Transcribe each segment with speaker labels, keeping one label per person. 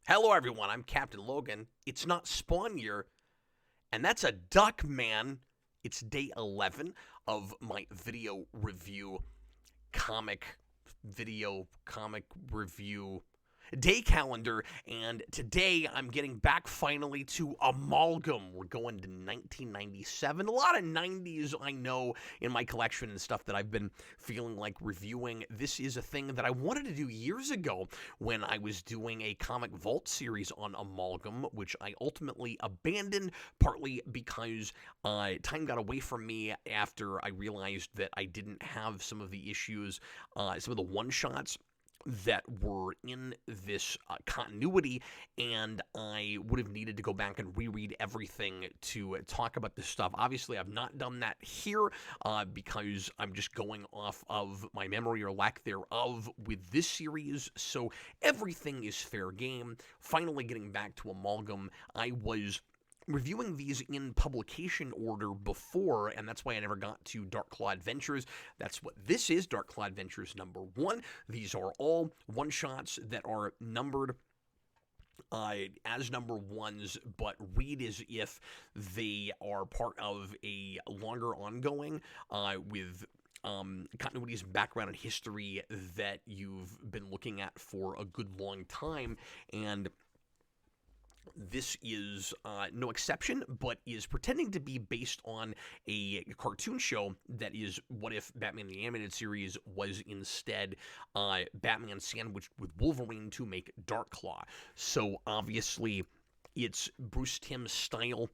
Speaker 1: Hello, everyone. I'm Captain Logan. It's not Spawn year, and that's a duck, man. It's day 11 of my video review, comic comic review day calendar, and today I'm getting back finally to Amalgam. We're going to 1997. A lot of 90s I know in my collection and stuff that I've been feeling like reviewing. This is a thing that I wanted to do years ago when I was doing a Comic Vault series on Amalgam, which I ultimately abandoned, partly because time got away from me after I realized that I didn't have some of the issues, some of the one-shots that were in this continuity, and I would have needed to go back and reread everything to talk about this stuff. Obviously, I've not done that here because I'm just going off of my memory or lack thereof with this series, so everything is fair game. Finally getting back to Amalgam, I was reviewing these in publication order before, and that's why I never got to Dark Claw Adventures. That's what this is, Dark Claw Adventures number 1. These are all one-shots that are numbered as number 1s, but read as if they are part of a longer ongoing with continuities, background, and history that you've been looking at for a good long time, and this is no exception, but is pretending to be based on a cartoon show that is What If Batman the Animated Series was instead Batman sandwiched with Wolverine to make Dark Claw. So obviously it's Bruce Timm's style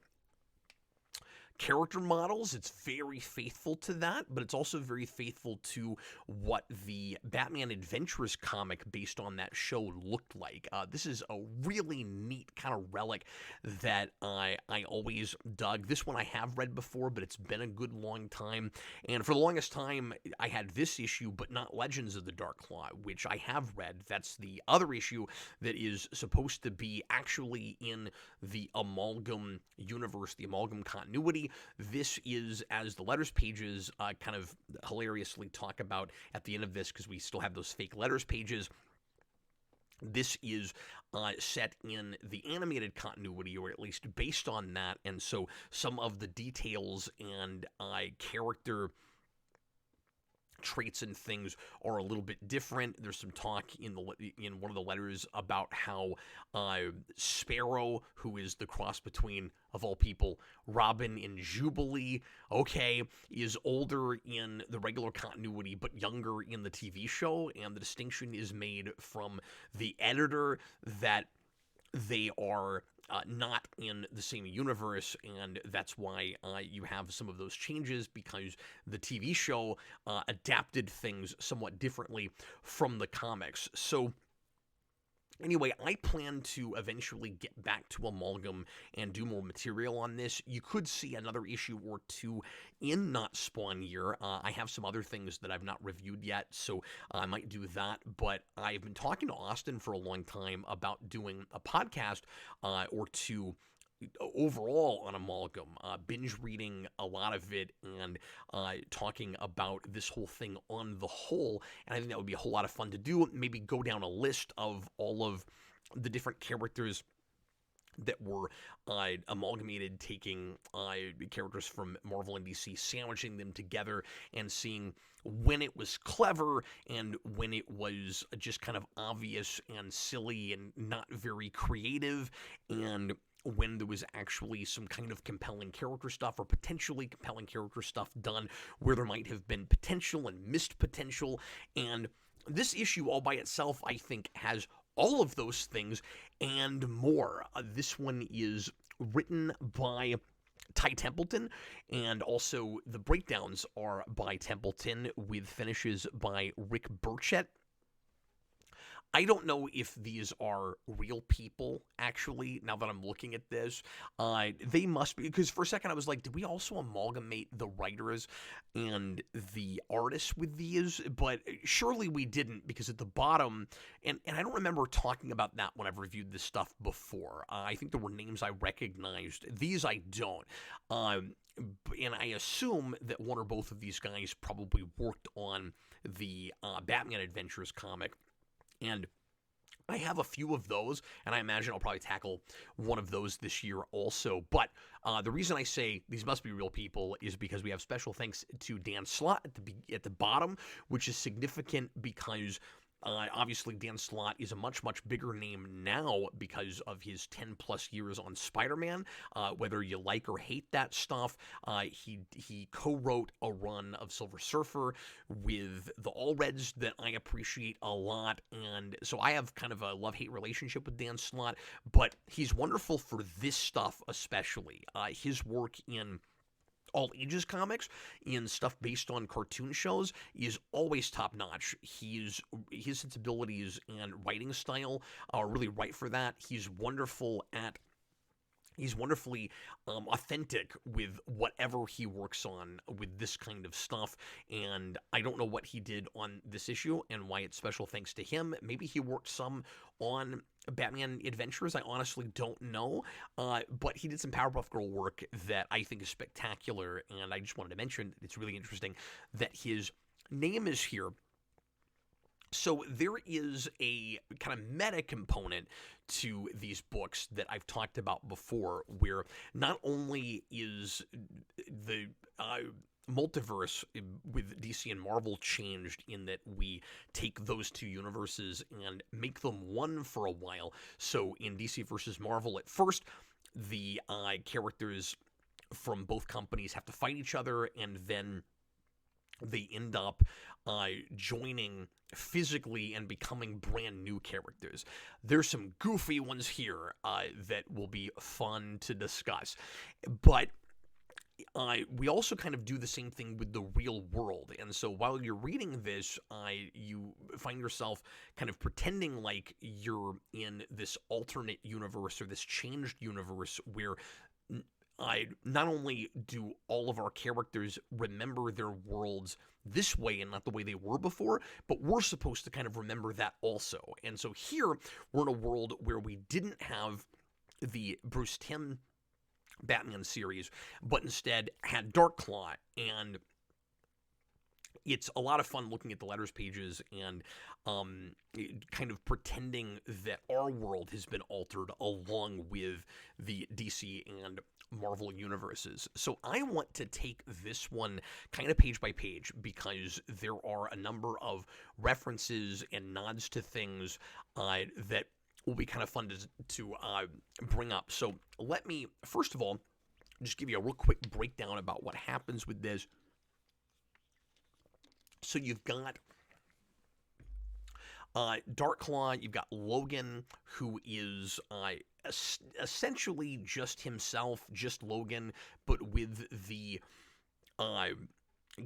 Speaker 1: character models. It's very faithful to that, but it's also very faithful to what the Batman Adventures comic based on that show looked like. This is a really neat kind of relic that I always dug. This one I have read before, but it's been a good long time, and for the longest time I had this issue, but not Legends of the Dark Claw, which I have read. That's the other issue that is supposed to be actually in the Amalgam universe, the Amalgam continuity. This is, as the letters pages kind of hilariously talk about at the end of this, because we still have those fake letters pages, this is set in the animated continuity, or at least based on that, and so some of the details and character traits and things are a little bit different. There's some talk in one of the letters about how Sparrow, who is the cross between, of all people, Robin and Jubilee, is older in the regular continuity but younger in the TV show, and the distinction is made from the editor that they are not in the same universe, and that's why you have some of those changes, because the TV show adapted things somewhat differently from the comics. So anyway, I plan to eventually get back to Amalgam and do more material on this. You could see another issue or two in Not Spawn Year. I have some other things that I've not reviewed yet, so I might do that. But I've been talking to Austin for a long time about doing a podcast or two overall on Amalgam, binge reading a lot of it and talking about this whole thing on the whole, and I think that would be a whole lot of fun to do. Maybe go down a list of all of the different characters that were amalgamated, taking characters from Marvel and DC, sandwiching them together, and seeing when it was clever and when it was just kind of obvious and silly and not very creative, and when there was actually some kind of compelling character stuff or potentially compelling character stuff done where there might have been potential and missed potential. And this issue all by itself, I think, has all of those things and more. This one is written by Ty Templeton, and also the breakdowns are by Templeton with finishes by Rick Burchett. I don't know if these are real people, actually, now that I'm looking at this. They must be, because for a second I was like, did we also amalgamate the writers and the artists with these? But surely we didn't, because at the bottom, and I don't remember talking about that when I've reviewed this stuff before. I think there were names I recognized. These I don't. And I assume that one or both of these guys probably worked on the Batman Adventures comic. And I have a few of those, and I imagine I'll probably tackle one of those this year also. But the reason I say these must be real people is because we have special thanks to Dan Slott at the bottom, which is significant because obviously Dan Slott is a much, much bigger name now because of his 10-plus years on Spider-Man. Whether you like or hate that stuff, he co-wrote a run of Silver Surfer with the Allreds that I appreciate a lot, and so I have kind of a love-hate relationship with Dan Slott, but he's wonderful for this stuff especially. His work in all ages comics and stuff based on cartoon shows is always top notch. His sensibilities and writing style are really right for that. He's wonderfully authentic with whatever he works on with this kind of stuff, and I don't know what he did on this issue and why it's special thanks to him. Maybe he worked some on Batman Adventures, I honestly don't know, but he did some Powerpuff Girl work that I think is spectacular, and I just wanted to mention it's really interesting that his name is here. So there is a kind of meta component to these books that I've talked about before, where not only is the multiverse with DC and Marvel changed in that we take those two universes and make them one for a while. So in DC versus Marvel, at first, the characters from both companies have to fight each other, and then they end up joining physically and becoming brand new characters. There's some goofy ones here that will be fun to discuss. But we also kind of do the same thing with the real world. And so while you're reading this, you find yourself kind of pretending like you're in this alternate universe or this changed universe where not only do all of our characters remember their worlds this way and not the way they were before, but we're supposed to kind of remember that also. And so here, we're in a world where we didn't have the Bruce Timm Batman series, but instead had Darkclaw, and it's a lot of fun looking at the letters pages and kind of pretending that our world has been altered along with the DC and Marvel universes. So I want to take this one kind of page by page because there are a number of references and nods to things that will be kind of fun to bring up. So let me, first of all, just give you a real quick breakdown about what happens with this. So you've got Darkclaw, you've got Logan, who is essentially just himself, just Logan, but with the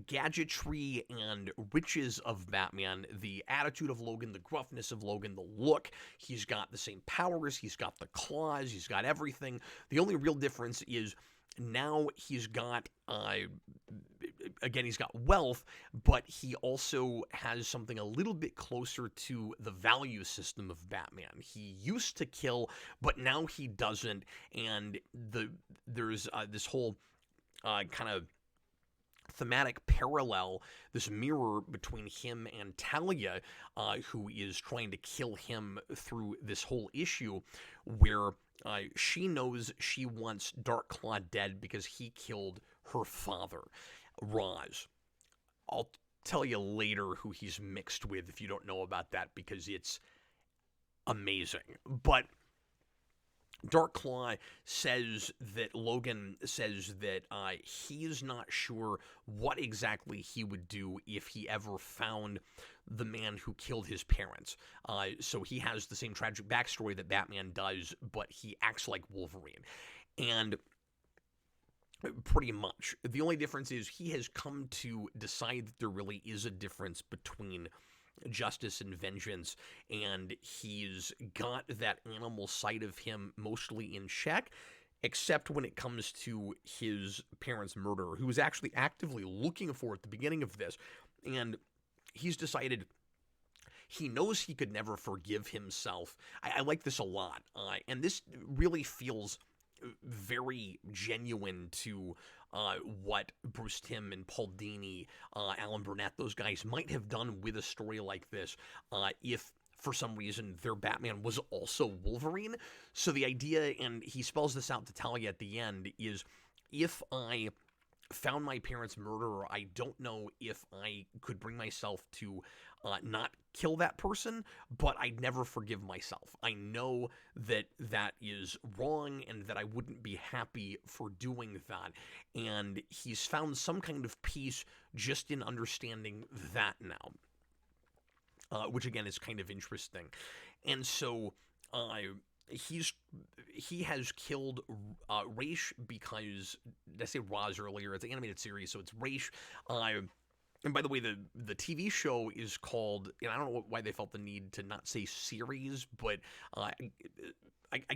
Speaker 1: gadgetry and riches of Batman, the attitude of Logan, the gruffness of Logan, the look. He's got the same powers, he's got the claws, he's got everything. The only real difference is now he's got, again, he's got wealth, but he also has something a little bit closer to the value system of Batman. He used to kill, but now he doesn't, and there's this whole kind of thematic parallel, this mirror between him and Talia, who is trying to kill him through this whole issue, where she knows she wants Darkclaw dead because he killed her father, Roz. I'll tell you later who he's mixed with if you don't know about that, because it's amazing. But Darkclaw says that Logan says that he's not sure what exactly he would do if he ever found the man who killed his parents. So he has the same tragic backstory that Batman does, but he acts like Wolverine. And pretty much, the only difference is he has come to decide that there really is a difference between justice and vengeance, and he's got that animal side of him mostly in check, except when it comes to his parents' murder, who was actually actively looking for at the beginning of this, and he's decided he knows he could never forgive himself. I like this a lot, and this really feels very genuine to what Bruce Timm and Paul Dini, Alan Burnett, those guys might have done with a story like this if for some reason, their Batman was also Wolverine. So the idea, and he spells this out to Talia at the end, is if I found my parents' murderer, I don't know if I could bring myself to not kill that person, but I'd never forgive myself. I know that that is wrong and that I wouldn't be happy for doing that. And he's found some kind of peace just in understanding that now. Which again is kind of interesting. And so he has killed Raish because, did I say Roz earlier? It's an animated series, so it's Raish. And by the way, the TV show is called, and I don't know why they felt the need to not say series, but I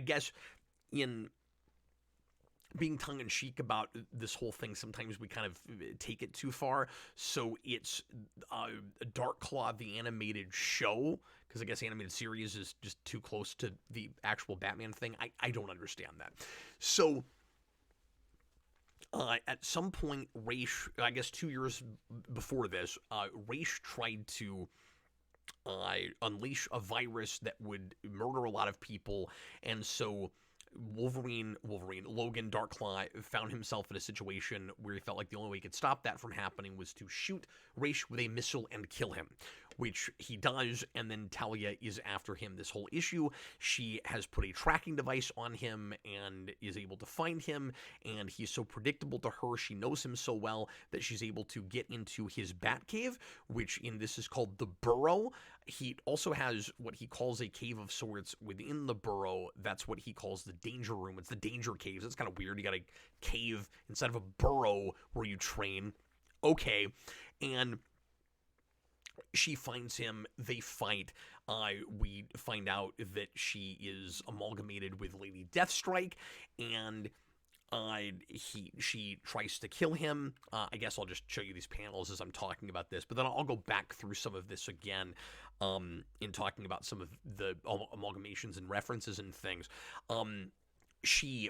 Speaker 1: guess in being tongue-in-cheek about this whole thing, sometimes we kind of take it too far. So it's Dark Claw, the animated show, because I guess animated series is just too close to the actual Batman thing. I don't understand that. So at some point, Raish, I guess 2 years before this, Raish tried to unleash a virus that would murder a lot of people, and so Logan, Darkclaw, found himself in a situation where he felt like the only way he could stop that from happening was to shoot Raish with a missile and kill him, which he does, and then Talia is after him this whole issue. She has put a tracking device on him and is able to find him, and he's so predictable to her, she knows him so well, that she's able to get into his Batcave, which in this is called the Burrow. He also has what he calls a cave of sorts within the Burrow. That's what he calls the Danger Room. It's the Danger Caves. It's kind of weird. You got a cave instead of a burrow where you train. Okay. And she finds him. They fight. We find out that she is amalgamated with Lady Deathstrike, and she tries to kill him. I guess I'll just show you these panels as I'm talking about this, but then I'll go back through some of this again in talking about some of the amalgamations and references and things. She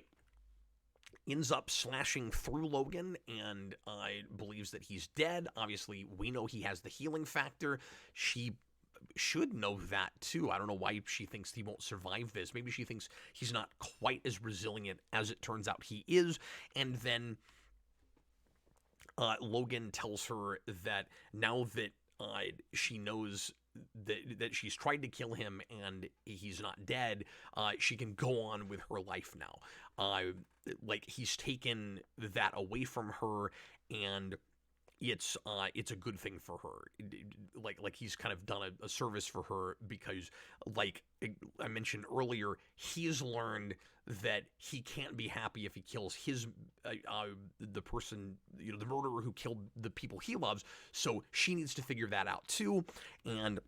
Speaker 1: ends up slashing through Logan and believes that he's dead. Obviously, we know he has the healing factor. She should know that too. I don't know why she thinks he won't survive this. Maybe she thinks he's not quite as resilient as it turns out he is. And then Logan tells her that now that she knows that she's tried to kill him and he's not dead, she can go on with her life now. Like, he's taken that away from her, and it's a good thing for her. Like he's kind of done a service for her, because, like I mentioned earlier, he's learned that he can't be happy if he kills his the person, the murderer who killed the people he loves. So she needs to figure that out too, and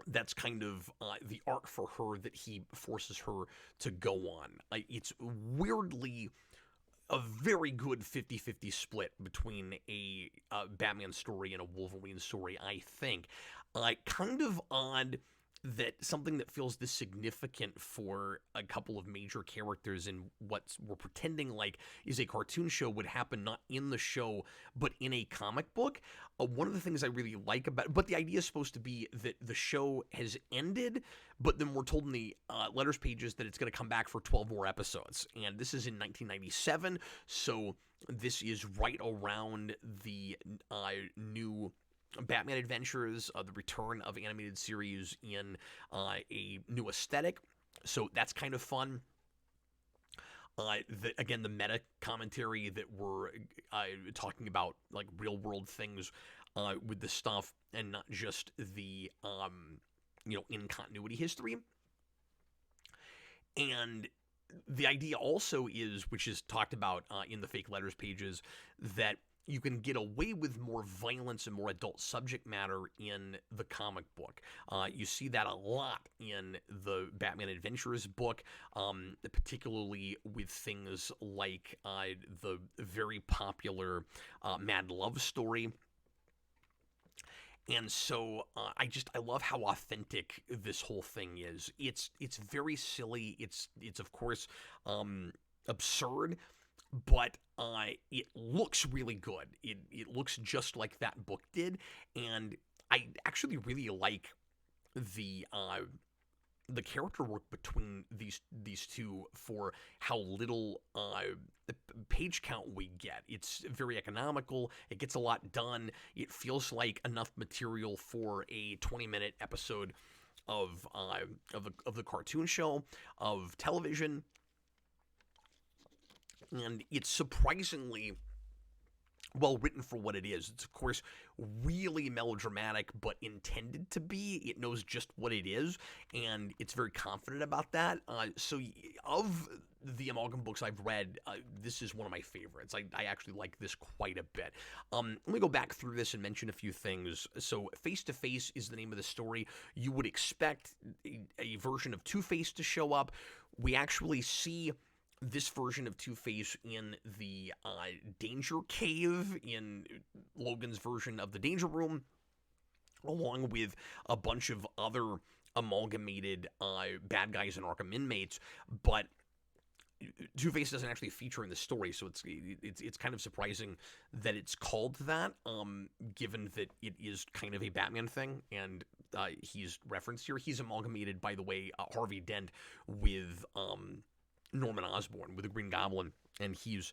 Speaker 1: that's kind of the arc for her that he forces her to go on. It's weirdly a very good 50-50 split between a Batman story and a Wolverine story, I think. Kind of odd that something that feels this significant for a couple of major characters in what we're pretending like is a cartoon show would happen not in the show, but in a comic book. One of the things I really like about, but the idea is supposed to be that the show has ended, but then we're told in the letters pages that it's going to come back for 12 more episodes. And this is in 1997, so this is right around the new Batman Adventures, the return of animated series in a new aesthetic. So that's kind of fun. Again, the meta commentary that we're talking about, like real world things with the stuff, and not just the in continuity history. And the idea also is, which is talked about in the fake letters pages, that you can get away with more violence and more adult subject matter in the comic book. You see that a lot in the Batman Adventures book, particularly with things like the very popular Mad Love story. And so I love how authentic this whole thing is. It's very silly. It's of course absurd, but it looks really good. It looks just like that book did, and I actually really like the character work between these two for how little page count we get. It's very economical. It gets a lot done. It feels like enough material for a 20-minute episode of the cartoon show, of television, and it's surprisingly well written for what it is. It's, of course, really melodramatic, but intended to be. It knows just what it is, and it's very confident about that. So, of the Amalgam books I've read, this is one of my favorites. I actually like this quite a bit. Let me go back through this and mention a few things. So, Face to Face is the name of the story. You would expect a version of Two-Face to show up. We actually see this version of Two-Face in the Danger Cave, in Logan's version of the Danger Room, along with a bunch of other amalgamated bad guys and Arkham inmates, but Two-Face doesn't actually feature in the story, so it's kind of surprising that it's called that, given that it is kind of a Batman thing, and he's referenced here. He's amalgamated, by the way, Harvey Dent with Norman Osborn, with the Green Goblin, and he's,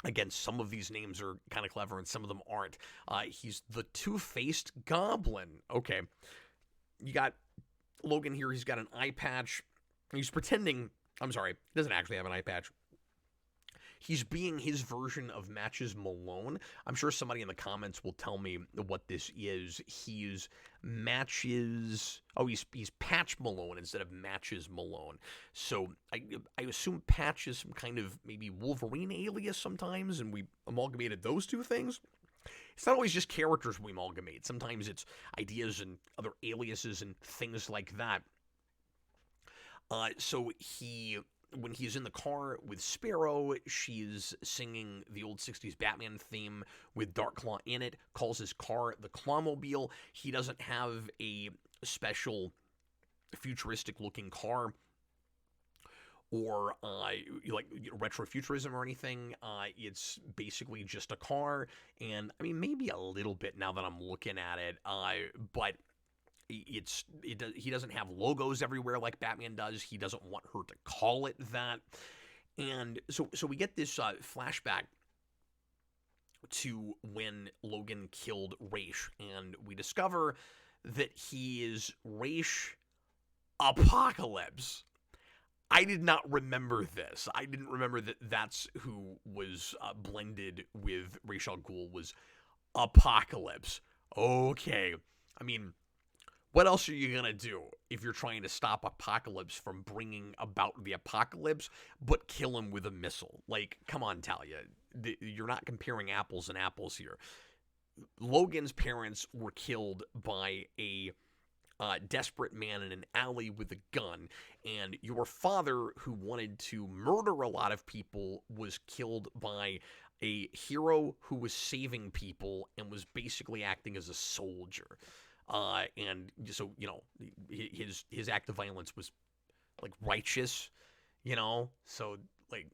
Speaker 1: again, some of these names are kind of clever and some of them aren't. He's the Two-Faced Goblin. Okay, you got Logan here. He's got an eye patch. He's pretending, I'm sorry, he doesn't actually have an eye patch. He's being his version of Matches Malone. I'm sure somebody in the comments will tell me what this is. He's Matches... Oh, he's Patch Malone instead of Matches Malone. So I assume Patch is some kind of maybe Wolverine alias sometimes, and we amalgamated those two things. It's not always just characters we amalgamate. Sometimes it's ideas and other aliases and things like that. So when he's in the car with Sparrow, she's singing the old 60s Batman theme with Darkclaw in it, calls his car the Clawmobile. He doesn't have a special futuristic-looking car or like retrofuturism or anything. It's basically just a car, and I mean, maybe a little bit now that I'm looking at it, but he doesn't have logos everywhere like Batman does. He doesn't want her to call it that. And so we get this flashback to when Logan killed Raish, and we discover that he is Raish Apocalypse. I did not remember this. I didn't remember that that's who was blended with Ra's al Ghul, was Apocalypse. Okay. I mean, what else are you going to do if you're trying to stop Apocalypse from bringing about the apocalypse, but kill him with a missile? Like, come on, Talia. You're not comparing apples and apples here. Logan's parents were killed by a desperate man in an alley with a gun, and your father, who wanted to murder a lot of people, was killed by a hero who was saving people and was basically acting as a soldier. And so, you know, his act of violence was, like, righteous, you know? So, like,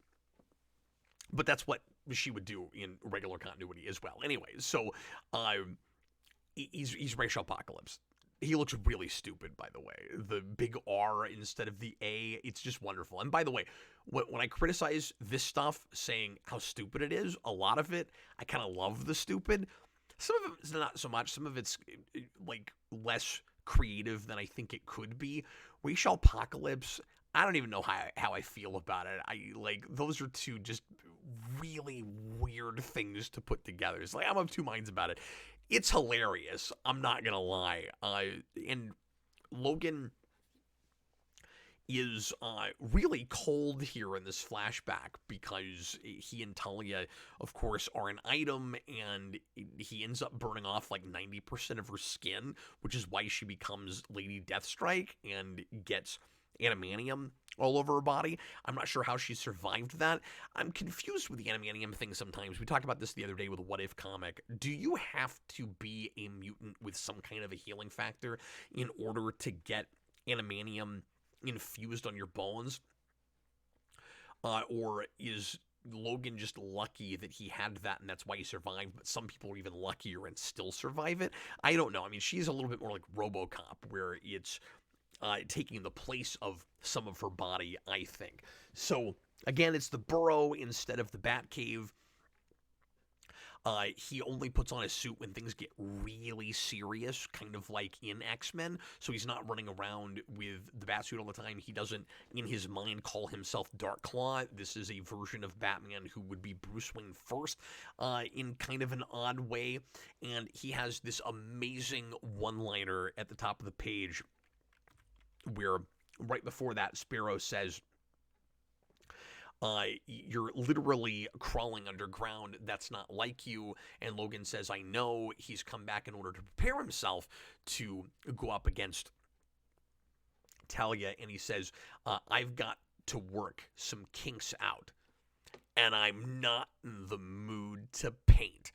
Speaker 1: but that's what she would do in regular continuity as well. Anyway, so, he's Ra's Apocalypse. He looks really stupid, by the way. The big R instead of the A, it's just wonderful. And by the way, when I criticize this stuff, saying how stupid it is, a lot of it, I kind of love the stupid. Some of it's not so much. Some of it's, like, less creative than I think it could be. Ra's Apocalypse, I don't even know how I feel about it. Those are two just really weird things to put together. It's like, I'm of two minds about it. It's hilarious. I'm not going to lie. And Logan is really cold here in this flashback because he and Talia, of course, are an item, and he ends up burning off like 90% of her skin, which is why she becomes Lady Deathstrike and gets adamantium all over her body. I'm not sure how she survived that. I'm confused with the adamantium thing sometimes. We talked about this the other day with a What If comic. Do you have to be a mutant with some kind of a healing factor in order to get adamantium infused on your bones? Or is Logan just lucky that he had that and that's why he survived, but some people are even luckier and still survive it. I don't know. I mean, she's a little bit more like RoboCop, where it's taking the place of some of her body, I think. So, again, it's the burrow instead of the Batcave. He only puts on his suit when things get really serious, kind of like in X-Men. So he's not running around with the Batsuit all the time. He doesn't, in his mind, call himself Darkclaw. This is a version of Batman who would be Bruce Wayne first, in kind of an odd way. And he has this amazing one-liner at the top of the page where, right before that, Sparrow says, you're literally crawling underground. That's not like you. And Logan says, I know. He's come back in order to prepare himself to go up against Talia. And he says, I've got to work some kinks out. And I'm not in the mood to paint.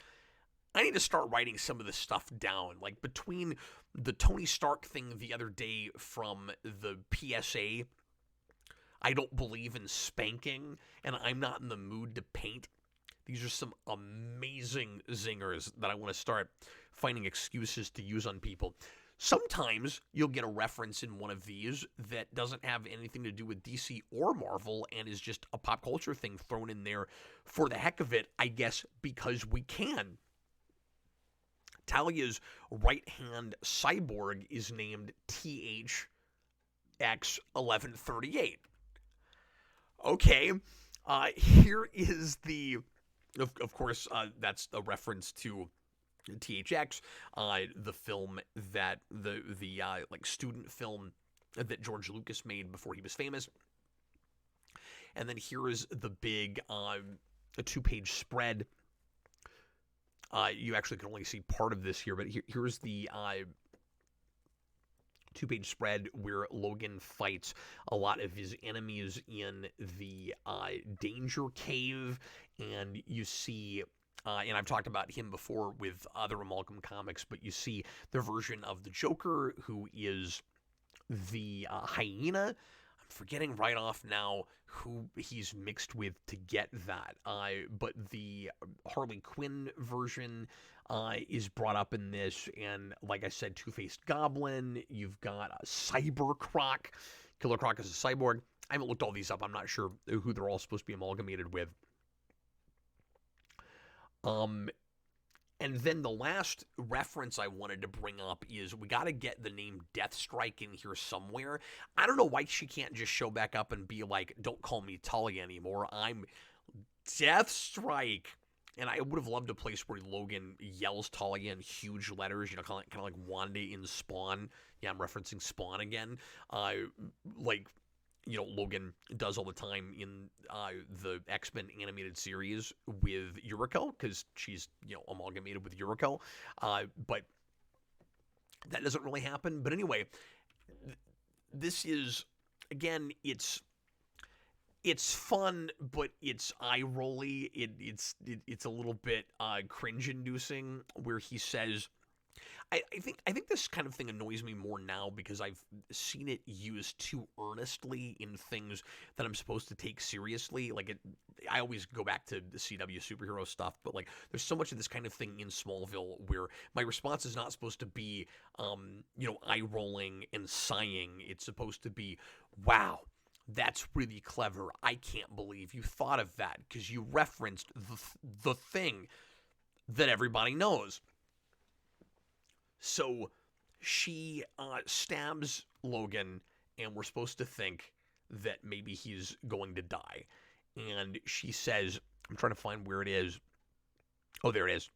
Speaker 1: I need to start writing some of this stuff down. Like, between the Tony Stark thing the other day from the PSA, I don't believe in spanking, and I'm not in the mood to paint. These are some amazing zingers that I want to start finding excuses to use on people. Sometimes you'll get a reference in one of these that doesn't have anything to do with DC or Marvel and is just a pop culture thing thrown in there for the heck of it, I guess, because we can. Talia's right-hand cyborg is named THX1138. Okay, here is the, of course, that's a reference to THX, the film that, the like student film that George Lucas made before he was famous. And then here is the big, a 2-page spread. You actually can only see part of this here, but here's the, 2-page spread where Logan fights a lot of his enemies in the Danger Cave, and you see, and I've talked about him before with other Amalgam comics, but you see the version of the Joker who is the Hyena. I'm forgetting right off now who he's mixed with to get that, but the Harley Quinn version is brought up in this, and like I said, Two-Faced Goblin, you've got Cyber Croc, Killer Croc is a cyborg. I haven't looked all these up, I'm not sure who they're all supposed to be amalgamated with. And then the last reference I wanted to bring up is we got to get the name Deathstrike in here somewhere. I don't know why she can't just show back up and be like, don't call me Talia anymore, I'm Deathstrike. And I would have loved a place where Logan yells Talia in huge letters, you know, kind of like Wanda in Spawn. Yeah, I'm referencing Spawn again. Like, you know, Logan does all the time in the X-Men animated series with Yuriko, because she's, you know, amalgamated with Yuriko. But that doesn't really happen. But anyway, this is, again, it's fun, but it's eye-rolly. It's a little bit cringe-inducing, where he says, I think this kind of thing annoys me more now because I've seen it used too earnestly in things that I'm supposed to take seriously. Like, I always go back to the CW superhero stuff, but like, there's so much of this kind of thing in Smallville where my response is not supposed to be, you know, eye-rolling and sighing. It's supposed to be, wow, that's really clever. I can't believe you thought of that, because you referenced the thing that everybody knows. So she stabs Logan, and we're supposed to think that maybe he's going to die. And she says, I'm trying to find where it is. Oh, there it is.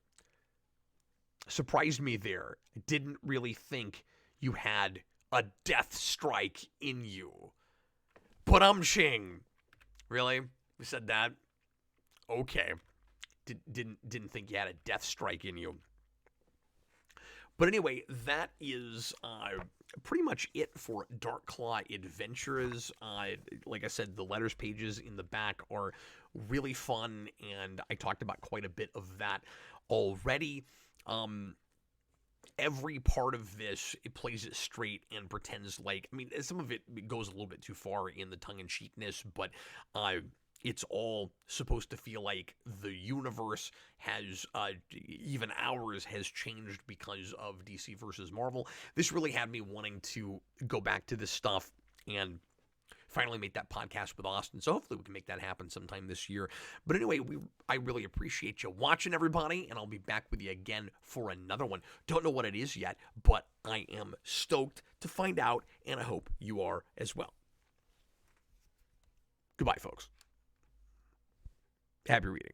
Speaker 1: Surprised me there. Didn't really think you had a death strike in you. But really? We said that? Okay. Didn't think you had a death strike in you. But anyway, that is pretty much it for Darkclaw Adventures. Like I said, the letters pages in the back are really fun, and I talked about quite a bit of that already. Every part of this, it plays it straight and pretends like, I mean, some of it goes a little bit too far in the tongue-in-cheekness, but it's all supposed to feel like the universe has, even ours has changed because of DC versus Marvel. This really had me wanting to go back to this stuff and finally make that podcast with Austin. So hopefully we can make that happen sometime this year. But anyway, I really appreciate you watching, everybody, and I'll be back with you again for another one. Don't know what it is yet, but I am stoked to find out, and I hope you are as well. Goodbye, folks. Happy reading.